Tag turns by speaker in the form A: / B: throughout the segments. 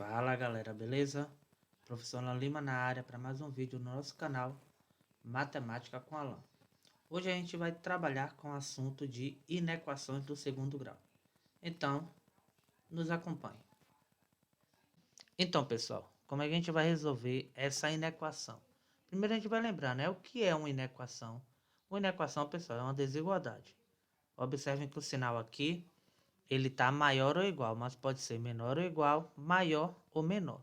A: Fala galera, beleza? Professor Alan Lima na área para mais um vídeo no nosso canal Matemática com Alan. Hoje a gente vai trabalhar com o assunto de inequações do segundo grau. Então, nos acompanhe. Então pessoal, como é que a gente vai resolver essa inequação? Primeiro a gente vai lembrar, né? O que é uma inequação? Uma inequação, pessoal, é uma desigualdade. Observem que o sinal aqui ele está maior ou igual, mas pode ser menor ou igual, maior ou menor.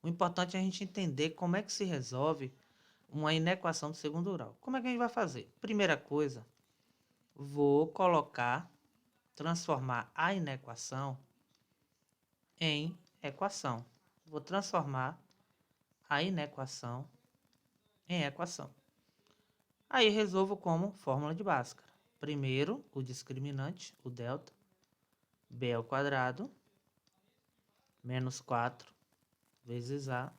A: O importante é a gente entender como é que se resolve uma inequação do segundo grau. Como é que a gente vai fazer? Primeira coisa, vou transformar a inequação em equação. Vou transformar a inequação em equação. Aí resolvo como fórmula de Bhaskara. Primeiro, o discriminante, o delta, b ao quadrado, menos 4 vezes a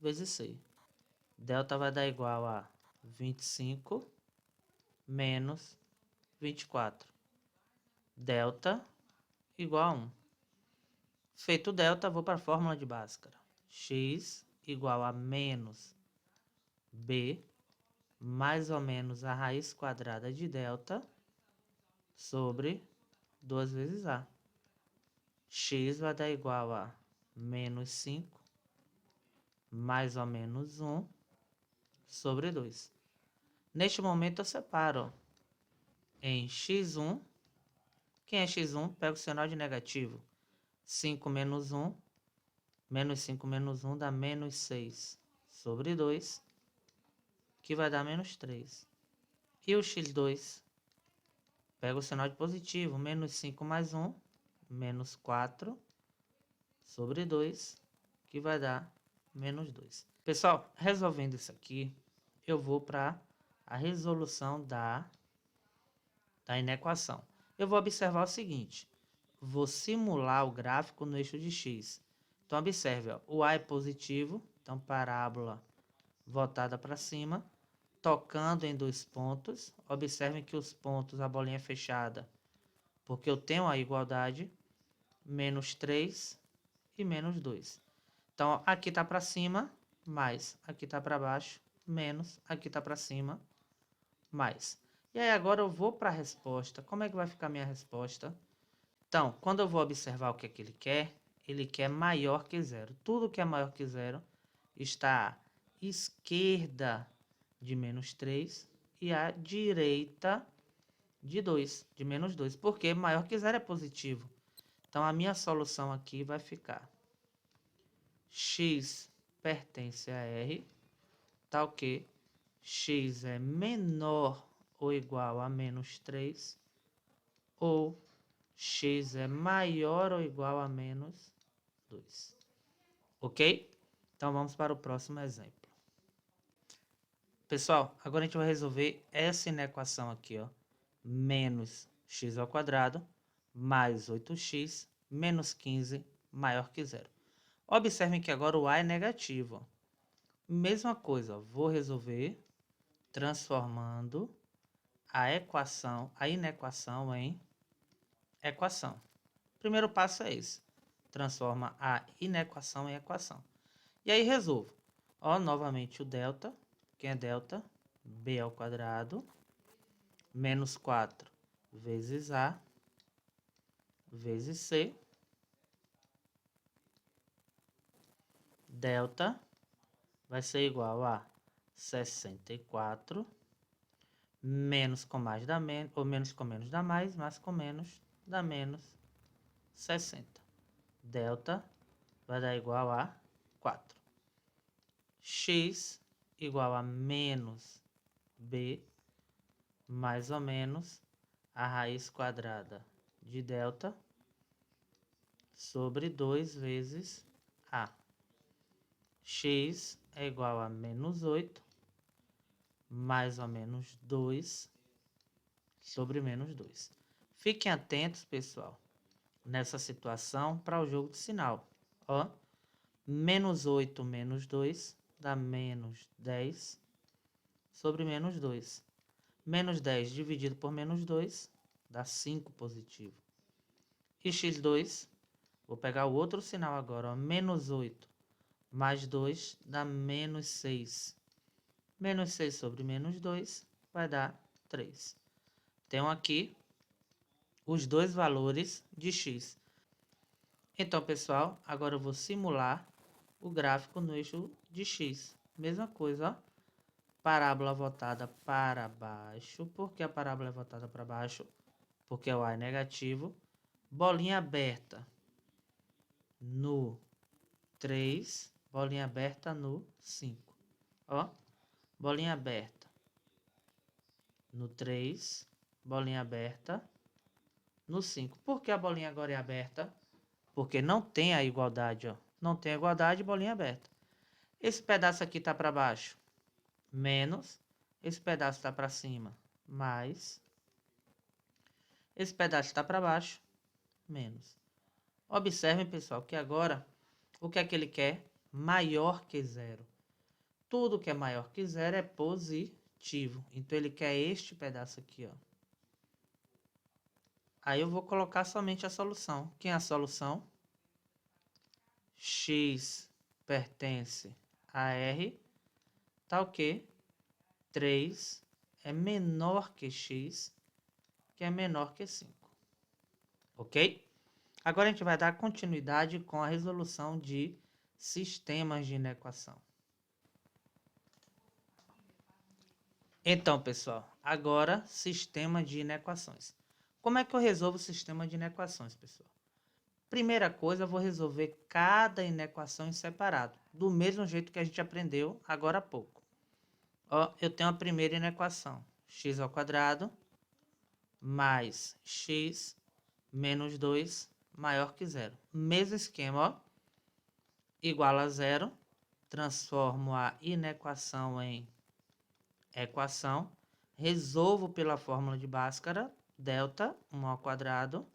A: vezes c. Delta vai dar igual a 25 menos 24. Delta igual a 1. Feito delta, vou para a fórmula de Bhaskara. X igual a menos b mais ou menos a raiz quadrada de delta sobre 2 vezes a. X vai dar igual a menos 5 mais ou menos 1 sobre 2. Neste momento eu separo em x1. Quem é x1? Pega o sinal de negativo. 5 menos 1, menos 5 menos 1 dá menos 6 sobre 2, que vai dar menos 3. E o x2? Pega o sinal de positivo. Menos 5 mais 1, menos 4 sobre 2, que vai dar menos 2. Pessoal, resolvendo isso aqui, eu vou para a resolução da inequação. Eu vou observar o seguinte. Vou simular o gráfico no eixo de x. Então, observe, ó, o A é positivo, então parábola voltada para cima, tocando em 2 pontos. Observem que os pontos, a bolinha é fechada, porque eu tenho a igualdade, menos 3 e menos 2. Então, aqui está para cima, mais. Aqui está para baixo, menos. Aqui está para cima, mais. E aí, agora eu vou para a resposta. Como é que vai ficar a minha resposta? Então, quando eu vou observar o que é que ele quer maior que zero. Tudo que é maior que zero está à esquerda de menos 3 e à direita de 2, de menos 2. Porque maior que zero é positivo. Então, a minha solução aqui vai ficar x pertence a R, tal que x é menor ou igual a menos 3, ou x é maior ou igual a menos 2. Ok? Então, vamos para o próximo exemplo. Pessoal, agora a gente vai resolver essa inequação aqui, ó. Menos x ao quadrado mais 8x menos 15 maior que zero. Observem que agora o a é negativo. Ó. Mesma coisa, ó, vou resolver transformando a inequação em equação. O primeiro passo é esse. Transforma a inequação em equação. E aí resolvo. Ó, novamente o delta. Quem é delta? B ao quadrado. Menos 4 vezes A vezes C. Delta vai ser igual a 64. Menos com mais dá menos, ou menos com menos dá mais com menos dá menos 60. Delta vai dar igual a 4. X igual a menos B mais ou menos a raiz quadrada de delta sobre 2 vezes A. X é igual a menos 8 mais ou menos 2 sobre menos 2. Fiquem atentos, pessoal, nessa situação para o jogo de sinal. Ó, menos 8 menos 2 dá menos 10 sobre menos 2. Menos 10 dividido por menos 2 dá 5 positivo. E x2 Vou pegar o outro sinal agora, ó. Menos 8 mais 2 dá menos 6. Menos 6 sobre menos 2 vai dar 3. Tenho aqui os dois valores de x. Então, pessoal, agora eu vou simular o gráfico no eixo de x. Mesma coisa, ó. Parábola voltada para baixo. Por que a parábola é voltada para baixo? Porque o A é negativo. Bolinha aberta no 3. Bolinha aberta no 5. Ó, bolinha aberta no 3. Bolinha aberta no 5. Por que a bolinha agora é aberta? Porque não tem a igualdade, ó. Não tem a igualdade, bolinha aberta. Esse pedaço aqui está para baixo. Menos. Esse pedaço está para cima. Mais. Esse pedaço está para baixo. Menos. Observem, pessoal, que agora, o que é que ele quer? Maior que zero. Tudo que é maior que zero é positivo. Então, ele quer este pedaço aqui, ó. Aí, eu vou colocar somente a solução. Quem é a solução? X pertence a R. Tá o quê? 3 é menor que x, que é menor que 5. Ok? Agora a gente vai dar continuidade com a resolução de sistemas de inequação. Então, pessoal, agora sistema de inequações. Como é que eu resolvo o sistema de inequações, pessoal? Primeira coisa, eu vou resolver cada inequação em separado, do mesmo jeito que a gente aprendeu agora há pouco. Ó, eu tenho a primeira inequação, x ao quadrado mais x menos 2 maior que zero. Mesmo esquema, ó, igual a zero, transformo a inequação em equação, resolvo pela fórmula de Bhaskara, delta 1 ao quadrado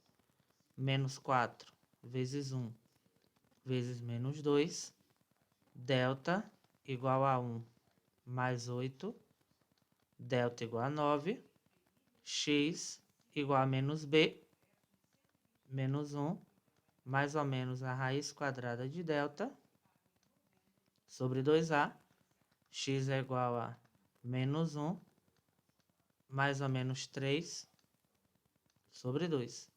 A: menos 4 vezes 1 vezes menos 2, delta igual a 1 mais 8, delta igual a 9, x igual a menos b, menos 1, mais ou menos a raiz quadrada de delta, sobre 2a, x é igual a menos 1, mais ou menos 3, sobre 2.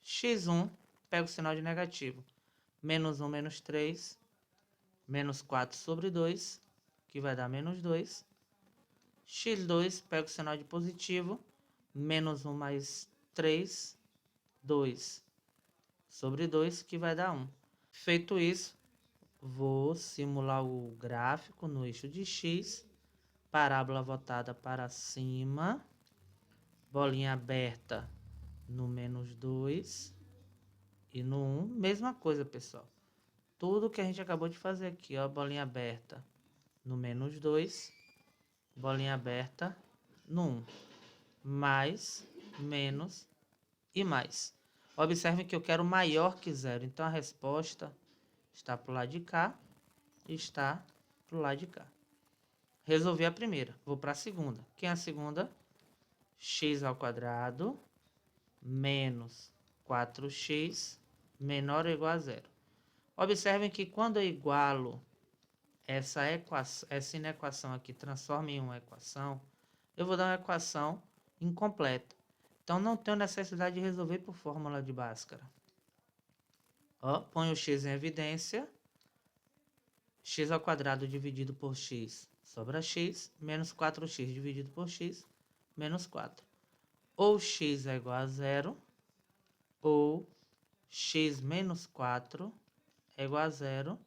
A: x1, pega o sinal de negativo, menos 1 menos 3, menos 4 sobre 2, que vai dar menos 2. x2, pega o sinal de positivo, menos 1 mais 3, 2 sobre 2, que vai dar 1. Feito isso, vou simular o gráfico no eixo de x, parábola voltada para cima, bolinha aberta no menos 2 e no 1, mesma coisa, pessoal. Tudo que a gente acabou de fazer aqui, ó, bolinha aberta no menos 2, bolinha aberta no 1, mais, menos e mais. Observem que eu quero maior que zero, então a resposta está para o lado de cá e está para o lado de cá. Resolvi a primeira, vou para a segunda. Quem é a segunda? X ao quadrado menos 4x menor ou igual a zero. Observem que quando eu igualo essa inequação aqui, transformo em uma equação, eu vou dar uma equação incompleta. Então, não tenho necessidade de resolver por fórmula de Bhaskara. Ó, ponho o x em evidência. X ao quadrado dividido por x sobra x, menos 4x dividido por x, menos 4. Ou x é igual a zero, ou x menos 4 é igual a zero,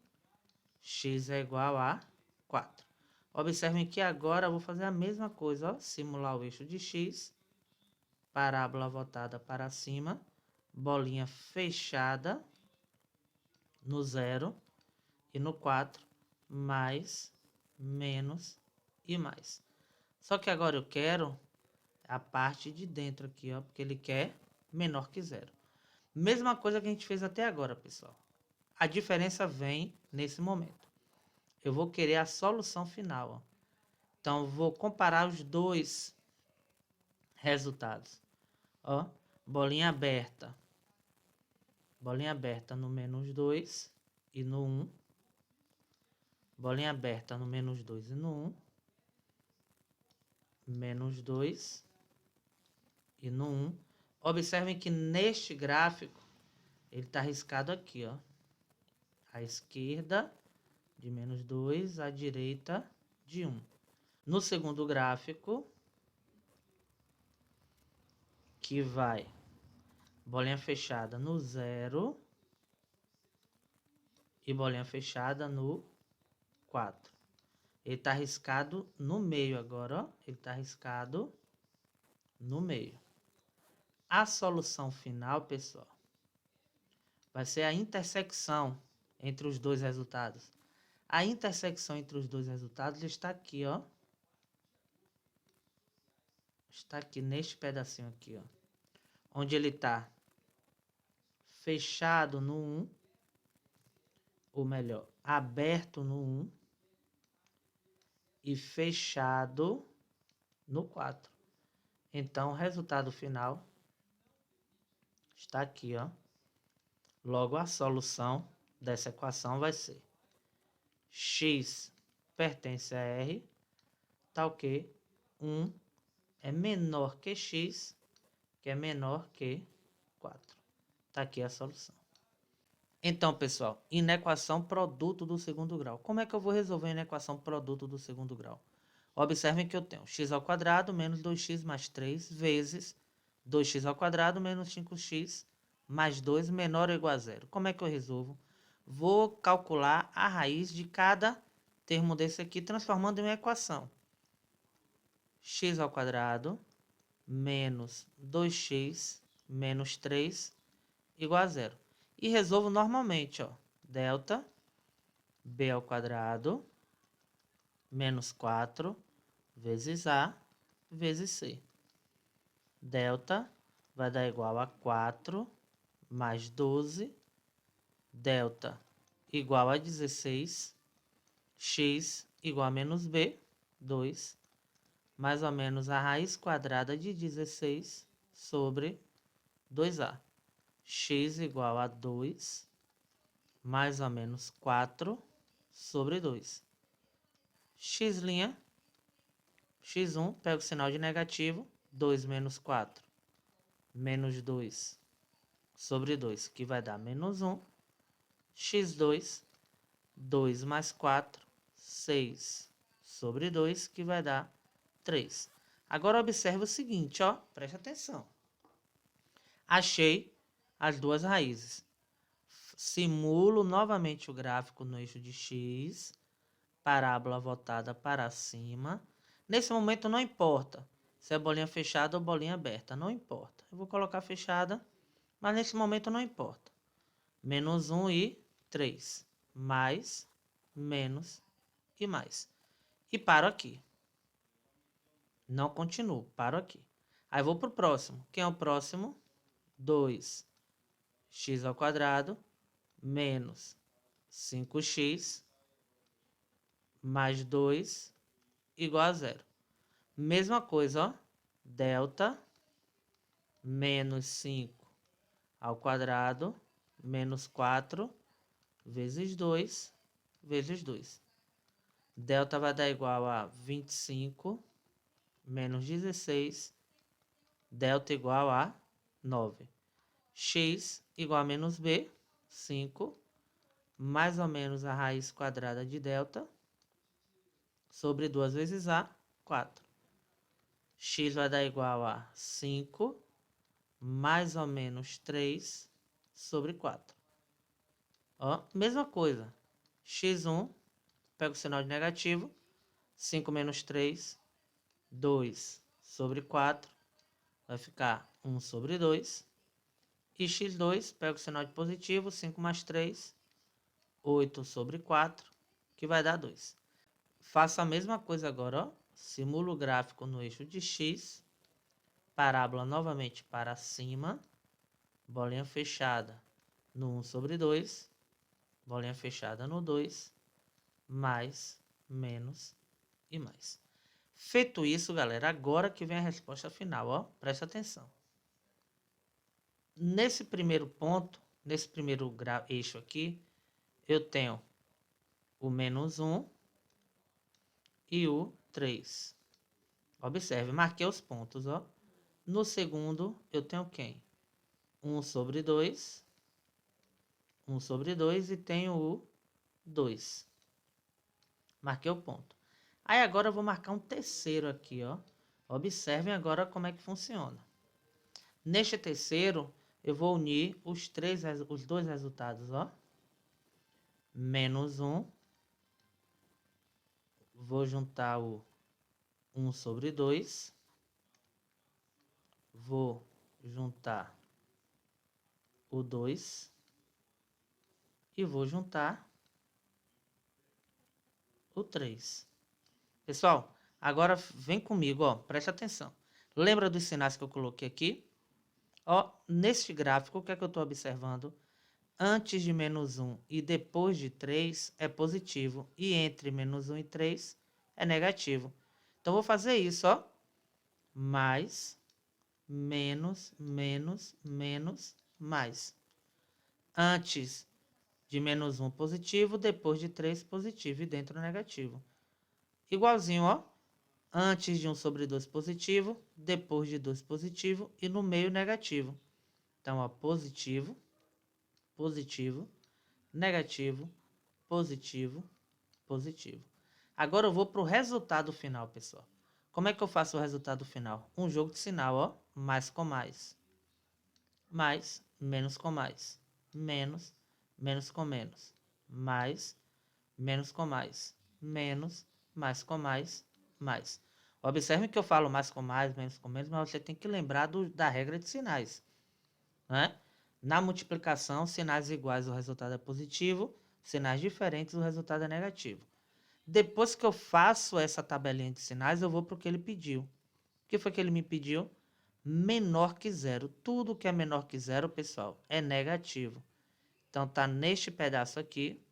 A: x é igual a 4. Observem que agora eu vou fazer a mesma coisa, ó, simular o eixo de x, parábola voltada para cima, bolinha fechada no 0 e no 4, mais, menos e mais. Só que agora eu quero a parte de dentro aqui, ó, porque ele quer menor que zero. Mesma coisa que a gente fez até agora, pessoal. A diferença vem nesse momento. Eu vou querer a solução final, ó. Então, vou comparar os dois resultados. Ó, bolinha aberta bolinha aberta no menos 2 e no 1, bolinha aberta no menos 2 e no 1, menos 2 e no 1. Observem que neste gráfico, ele está riscado aqui, ó. À esquerda de menos 2, à direita de 1. No segundo gráfico, que vai bolinha fechada no 0 e bolinha fechada no 4. Ele está riscado no meio agora, ó. Ele está riscado no meio. A solução final, pessoal, vai ser a intersecção entre os dois resultados. A intersecção entre os dois resultados está aqui, ó. Está aqui neste pedacinho aqui, ó. Onde ele está fechado no 1, ou melhor, aberto no 1 e fechado no 4. Então, o resultado final está aqui, ó. Logo, a solução dessa equação vai ser x pertence a R, tal que 1 é menor que x, que é menor que 4. Está aqui a solução. Então, pessoal, inequação produto do segundo grau. Como é que eu vou resolver a inequação produto do segundo grau? Observem que eu tenho x ao quadrado menos 2x mais 3 vezes 2x ao quadrado menos 5x mais 2 menor ou igual a zero. Como é que eu resolvo? Vou calcular a raiz de cada termo desse aqui, transformando em uma equação. X ao quadrado menos 2x menos 3 igual a zero. E resolvo normalmente, ó. Delta b ao quadrado menos 4 vezes a vezes c. Delta vai dar igual a 4 mais 12. Delta igual a 16. X igual a menos b, 2. Mais ou menos a raiz quadrada de 16 sobre 2a. X igual a 2, mais ou menos 4 sobre 2. X', x1, pega o sinal de negativo, 2 menos 4, menos 2 sobre 2, que vai dar menos 1. X2, 2 mais 4, 6 sobre 2, que vai dar 3. Agora observe o seguinte, ó, preste atenção. Achei as duas raízes. Simulo novamente o gráfico no eixo de x, parábola voltada para cima. Nesse momento não importa se é bolinha fechada ou bolinha aberta, não importa. Eu vou colocar fechada, mas nesse momento não importa. Menos 1 e 3, mais, menos e mais. E paro aqui. Não continuo, paro aqui. Aí vou para o próximo. Quem é o próximo? 2x ao quadrado menos 5x mais 2 igual a zero. Mesma coisa, ó. Delta menos 5 ao quadrado menos 4 vezes 2 vezes 2. Delta vai dar igual a 25 menos 16. Delta igual a 9. X igual a menos b, 5, mais ou menos a raiz quadrada de delta, sobre 2 vezes a, 4. X vai dar igual a 5, mais ou menos 3, sobre 4. Ó, mesma coisa. X1, pega o sinal de negativo, 5 menos 3, 2 sobre 4, vai ficar 1 sobre 2. E x2, pega o sinal de positivo, 5 mais 3, 8 sobre 4, que vai dar 2. Faço a mesma coisa agora, ó. Simulo o gráfico no eixo de x, parábola novamente para cima, bolinha fechada no 1 sobre 2, bolinha fechada no 2, mais, menos e mais. Feito isso, galera, agora que vem a resposta final, ó. Presta atenção. Nesse primeiro ponto, nesse primeiro eixo aqui, eu tenho o menos 1 e o 3. Observe, marquei os pontos, ó. No segundo, eu tenho quem? 1 sobre 2. 1 sobre 2 e tenho o 2. Marquei o ponto. Aí agora eu vou marcar um terceiro aqui, ó. Observem agora como é que funciona. Neste terceiro, eu vou unir os dois resultados, ó. Menos 1. Vou juntar o 1 sobre 2. Vou juntar o 2. E vou juntar o 3. Pessoal, agora vem comigo, ó. Preste atenção. Lembra dos sinais que eu coloquei aqui? Ó, neste gráfico, o que é que eu estou observando? Antes de menos 1 e depois de 3 é positivo. E entre menos 1 e 3 é negativo. Então, vou fazer isso, ó. Mais, menos, menos, menos, mais. Antes de menos 1 positivo, depois de 3 positivo e dentro negativo. Igualzinho, ó. Antes de 1 sobre 2 positivo, depois de 2 positivo e no meio negativo. Então, ó, positivo, positivo, negativo, positivo, positivo. Agora eu vou para o resultado final, pessoal. Como é que eu faço o resultado final? Um jogo de sinal, ó. Mais com mais. Mais, menos com mais. Menos, menos com menos. Mais, menos com mais. Menos, mais com mais, mais. Observe que eu falo mais com mais, menos com menos, mas você tem que lembrar da regra de sinais, né? Na multiplicação, sinais iguais, o resultado é positivo. Sinais diferentes, o resultado é negativo. Depois que eu faço essa tabelinha de sinais, eu vou para o que ele pediu. O que foi que ele me pediu? Menor que zero. Tudo que é menor que zero, pessoal, é negativo. Então, tá neste pedaço aqui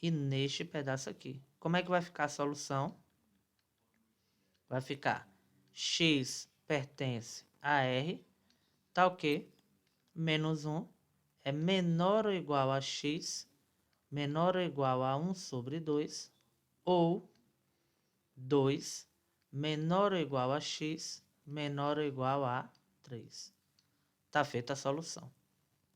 A: e neste pedaço aqui. Como é que vai ficar a solução? Vai ficar x pertence a R, tá o quê? Menos 1 é menor ou igual a x, menor ou igual a 1 sobre 2, ou 2 menor ou igual a x, menor ou igual a 3. Tá feita a solução,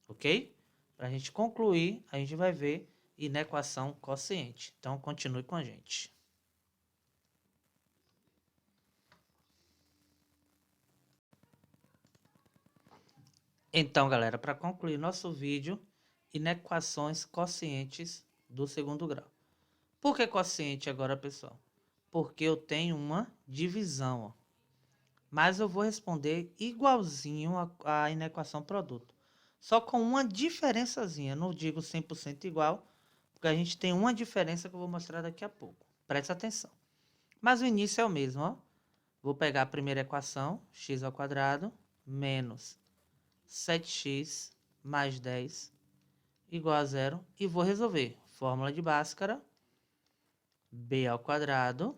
A: ok? Para a gente concluir, a gente vai ver inequação quociente. Então, continue com a gente. Então, galera, para concluir nosso vídeo, inequações quocientes do segundo grau. Por que quociente agora, pessoal? Porque eu tenho uma divisão, ó. Mas eu vou responder igualzinho à inequação produto. Só com uma diferençazinha, não digo 100% igual, porque a gente tem uma diferença que eu vou mostrar daqui a pouco. Presta atenção. Mas o início é o mesmo, ó. Vou pegar a primeira equação, x ao quadrado, menos 7x mais 10 igual a zero. E vou resolver. Fórmula de Bhaskara, b ao quadrado,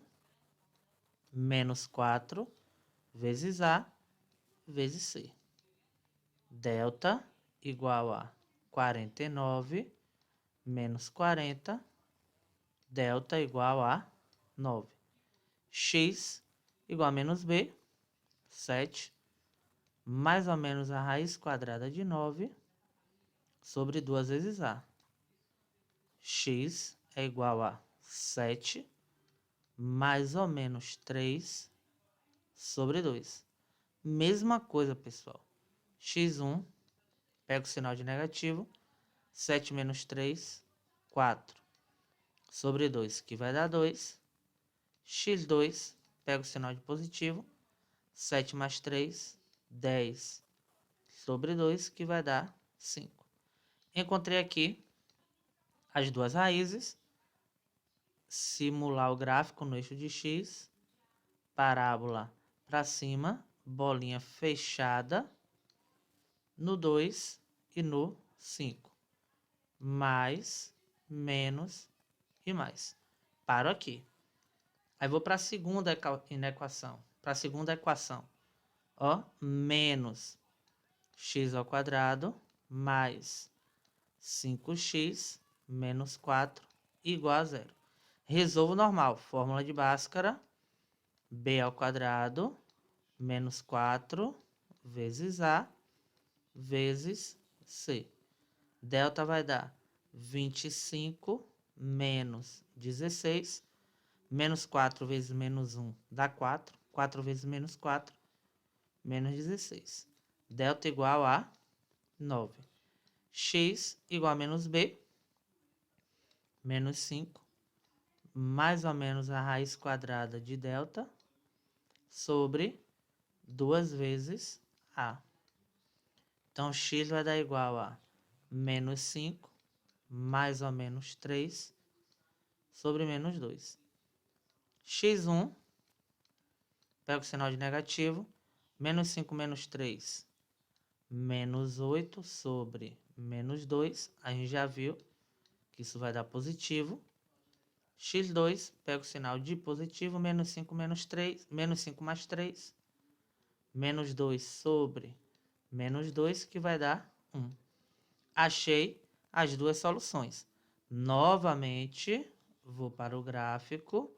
A: menos 4 vezes a vezes c. Delta igual a 49 menos 40. Delta igual a 9. X igual a menos b, 7, mais ou menos a raiz quadrada de 9 sobre 2 vezes a. X é igual a 7, mais ou menos 3 sobre 2. Mesma coisa, pessoal. x1, pega o sinal de negativo. 7 menos 3, 4 sobre 2, que vai dar 2. x2, pega o sinal de positivo. 7 mais 3, 10 sobre 2, que vai dar 5. Encontrei aqui as duas raízes. Simular o gráfico no eixo de x. Parábola para cima, bolinha fechada no 2 e no 5. Mais, menos e mais. Paro aqui. Aí vou para a segunda inequação. Para a segunda equação. Ó, menos x ao quadrado mais 5x menos 4 igual a zero. Resolvo normal. Fórmula de Bhaskara. B ao quadrado menos 4 vezes A vezes C. Delta vai dar 25 menos 16. Menos 4 vezes menos 1 dá 4. 4 vezes menos 4, menos 16. Delta igual a 9. X igual a menos B, menos 5, mais ou menos a raiz quadrada de delta, sobre 2 vezes A. Então, x vai dar igual a menos 5, mais ou menos 3, sobre menos 2. x1, pega o sinal de negativo, menos 5 menos 3, menos 8 sobre menos 2, a gente já viu que isso vai dar positivo. x2, pega o sinal de positivo, menos 5 menos 3, menos 5 mais 3, menos 2 sobre menos 2, que vai dar 1. Achei as duas soluções. Novamente, vou para o gráfico.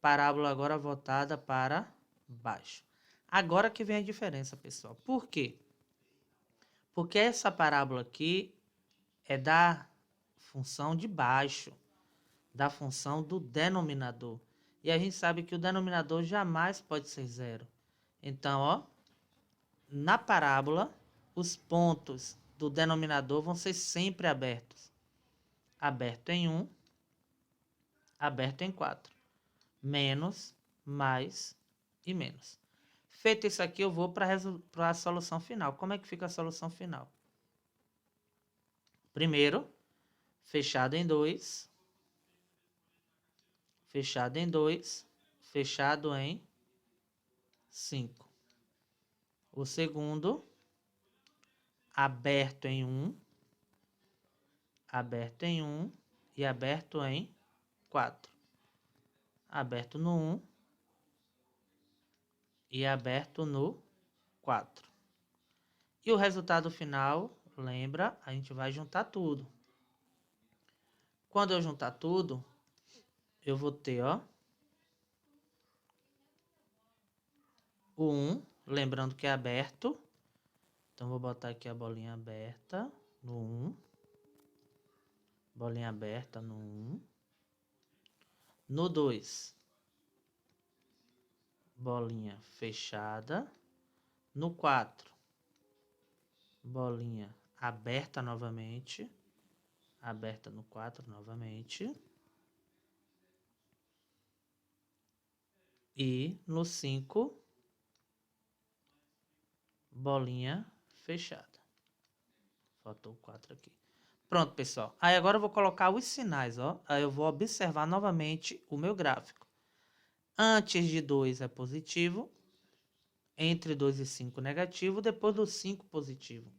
A: Parábola agora voltada para baixo. Agora que vem a diferença, pessoal. Por quê? Porque essa parábola aqui é da função de baixo, da função do denominador. E a gente sabe que o denominador jamais pode ser zero. Então, ó, na parábola, os pontos do denominador vão ser sempre abertos. Aberto em 1, aberto em 4. Menos, mais e menos. Feito isso aqui, eu vou para a solução final. Como é que fica a solução final? Primeiro, fechado em 2, fechado em 2, fechado em 5. O segundo, aberto em 1, aberto em 1 e aberto em 4. Aberto no 1 e aberto no 4. E o resultado final, lembra, a gente vai juntar tudo. Quando eu juntar tudo, eu vou ter, ó, o 1, lembrando que é aberto. Então, vou botar aqui a bolinha aberta no 1. Bolinha aberta no 1. No 2, bolinha fechada. No 4, bolinha aberta novamente. Aberta no 4 novamente. E no 5, bolinha fechada. Faltou o 4 aqui. Pronto, pessoal. Aí agora eu vou colocar os sinais, ó. Aí eu vou observar novamente o meu gráfico. Antes de 2 é positivo. Entre 2 e 5 negativo. Depois do 5 positivo.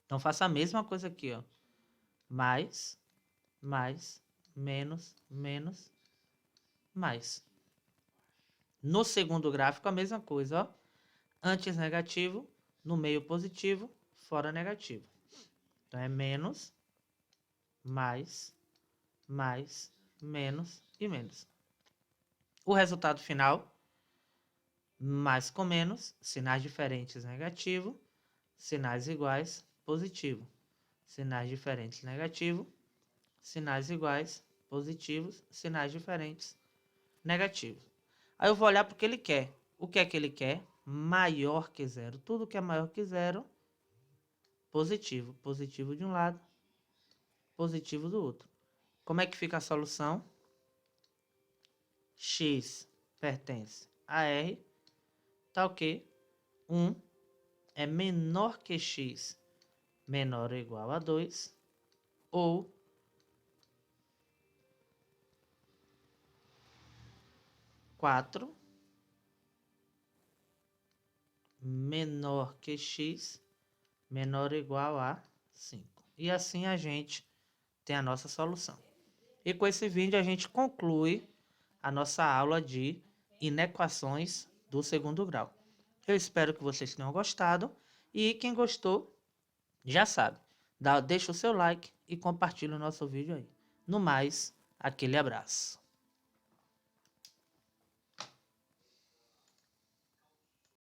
A: Então faça a mesma coisa aqui, ó. Mais, menos, menos, mais. No segundo gráfico a mesma coisa, ó. Antes negativo, no meio positivo, fora negativo. Então, é menos, mais, menos e menos. O resultado final, mais com menos, sinais diferentes, negativo, sinais iguais, positivo. Sinais diferentes, negativo, sinais iguais, positivos, sinais diferentes, negativo. Aí eu vou olhar para o que ele quer. O que é que ele quer? Maior que zero. Tudo que é maior que zero, positivo. Positivo de um lado, positivo do outro. Como é que fica a solução? X pertence a R, tá ok? 1 é menor que X, menor ou igual a 2, ou 4 menor que X, menor ou igual a 5. E assim a gente tem a nossa solução. E com esse vídeo a gente conclui a nossa aula de inequações do segundo grau. Eu espero que vocês tenham gostado e quem gostou já sabe. Deixa o seu like e compartilha o nosso vídeo aí. No mais, aquele abraço.